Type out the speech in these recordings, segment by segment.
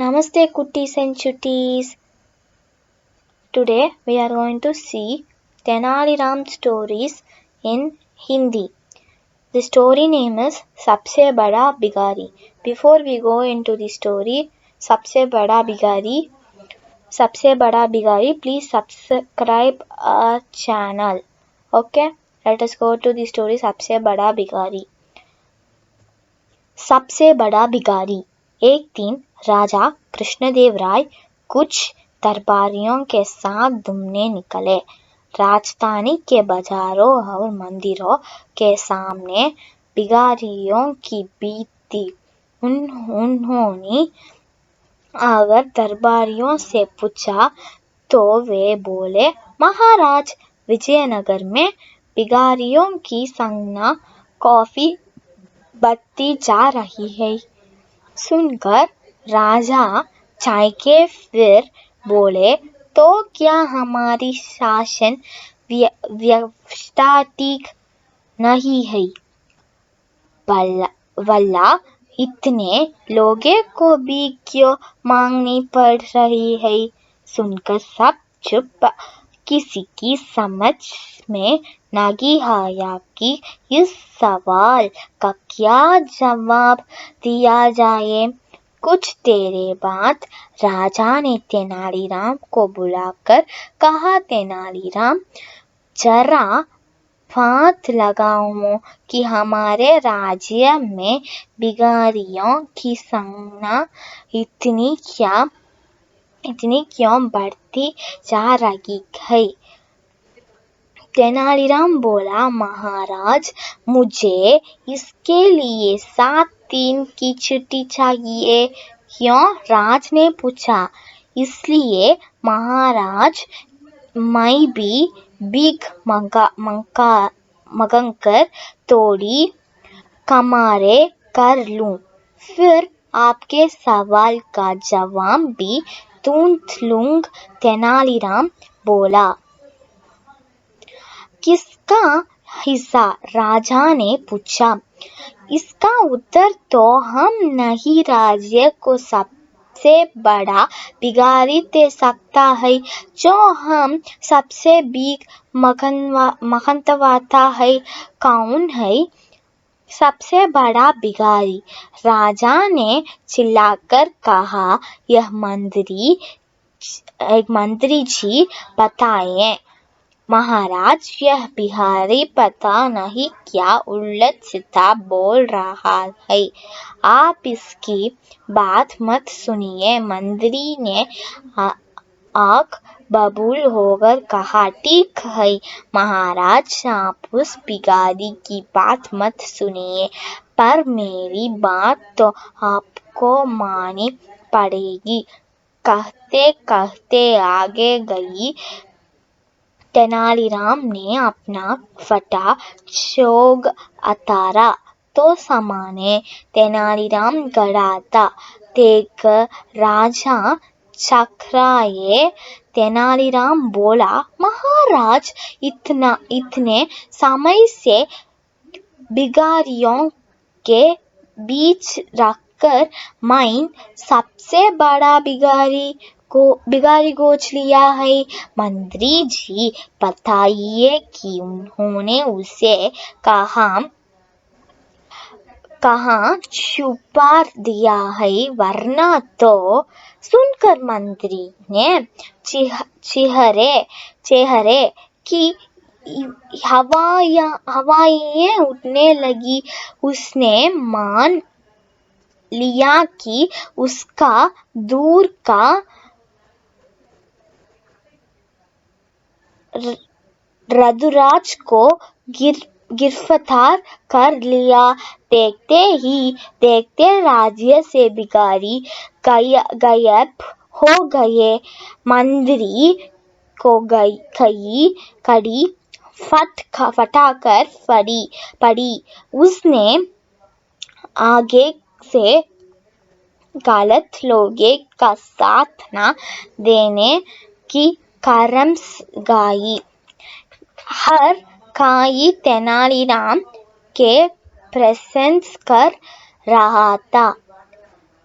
Namaste Kutties and Chutties. Today we are going to see Tenali Ram stories in Hindi. The story name is Sabse Bada Bigari. Before we go into the story, Sabse Bada Bigari, please subscribe our channel. Okay, let us go to the story Sabse Bada Bigari. सबसे बड़ा भिखारी। एक दिन राजा कृष्णदेव राय कुछ दरबारियों के साथ घूमने निकले। राजधानी के बाजारों और मंदिरों के सामने भिखारियों की भीड़ थी। उन्होंने आकर दरबारियों से पूछा तो वे बोले, महाराज, विजयनगर में भिखारियों की संख्या काफी बढ़ती जा रही है। सुनकर राजा चाणक्य फिर बोले, तो क्या हमारी शासन व्यवस्था ठीक नहीं है? भला इतने लोगों को भी क्यों मांगनी पड़ रही है? सुनकर सब चुप। किसी की समझ में नहीं आया कि इस सवाल का क्या जवाब दिया जाए। कुछ देर बाद राजा ने तेनालीराम को बुलाकर कहा, तेनालीराम, जरा हाथ लगाओ कि हमारे राज्य में भिखारियों की संख्या इतनी क्यों बढ़ती जा रही है? तेनालीराम बोला, महाराज, मुझे इसके लिए 7 दिन की छुट्टी चाहिए। क्यों? राज ने पूछा। इसलिए महाराज, मैं भी भीख मांगकर थोड़ी कमारे कर लूं, फिर आपके सवाल का जवाब भी ढूंढ लूंगा। तेनालीराम बोला। किसका हिस्सा? राजा ने पूछा। इसका उत्तर तो हम नहीं राज्य को सबसे बड़ा भिखारी दे सकता है। जो हम सबसे भीख मांगवाता है, कौन है सबसे बड़ा भिखारी? राजा ने चिल्लाकर कहा, यह मंत्री जी बताएं। महाराज, यह भिखारी पता नहीं क्या उल्टा सीधा बोल रहा है। आप इसकी बात मत सुनिए। मंत्री ने आंख बबूल होकर कहा, ठीक है महाराज, आप उस भिखारी की बात मत सुनिए, पर मेरी बात तो आपको माननी पड़ेगी। कहते कहते आगे गई। तेनालीराम ने अपना फटा चोग उतारा तो सामने तेनालीराम खड़ा था। देखकर राजा चकराए। तेनालीराम बोला, महाराज, इतने समय से भिखारियों के बीच रखकर मैं सबसे बड़ा भिखारी गोच लिया है। मंत्री जी बताइए कि उन्होंने उसे कहाँ छुपा दिया है, वरना तो। सुनकर मंत्री ने चेहरे की हवाएं उठने लगी। उसने मान लिया कि उसका दूर का रघुराज को गिरफ्तार कर लिया। देखते ही देखते राज्य से भिखारी गायब हो गए। मंत्री को कड़ी फटाकर पड़ी। उसने आगे से गलत लोगों का साथ न देने की कसम खाई। हर कोई तेनालीराम के प्रशंसा कर रहा था।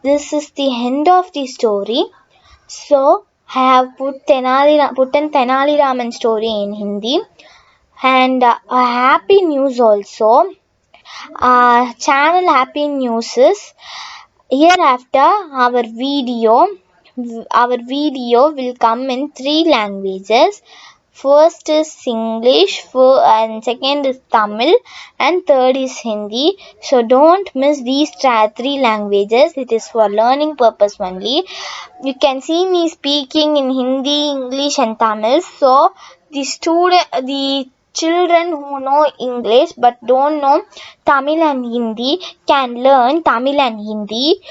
this is the end of the story. So I have put in Tenali Raman story in Hindi, and a happy news also. Channel Happy News is hereafter our video will come in 3 languages. First is English, and second is Tamil, and third is Hindi. So don't miss these 3 languages. It is for learning purpose only. You can see me speaking in Hindi, English, and Tamil. So the children who know English but don't know Tamil and Hindi can learn Tamil and Hindi.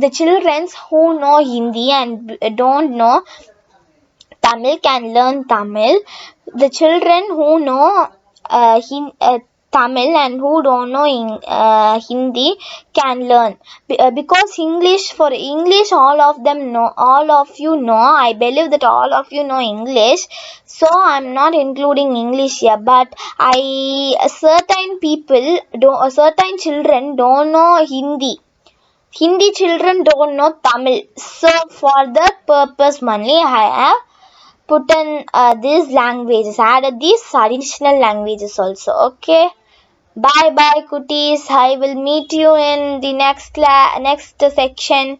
The children who know Hindi and don't know Tamil can learn Tamil. The children who know Tamil and who don't know Hindi can learn, because for English all of you know. I believe that all of you know English, so I'm not including English here. But certain children don't know Hindi. Hindi children don't know Tamil. So for that purpose only I have put in these languages, added these additional languages also. Okay, bye bye, cuties. I will meet you in the next section.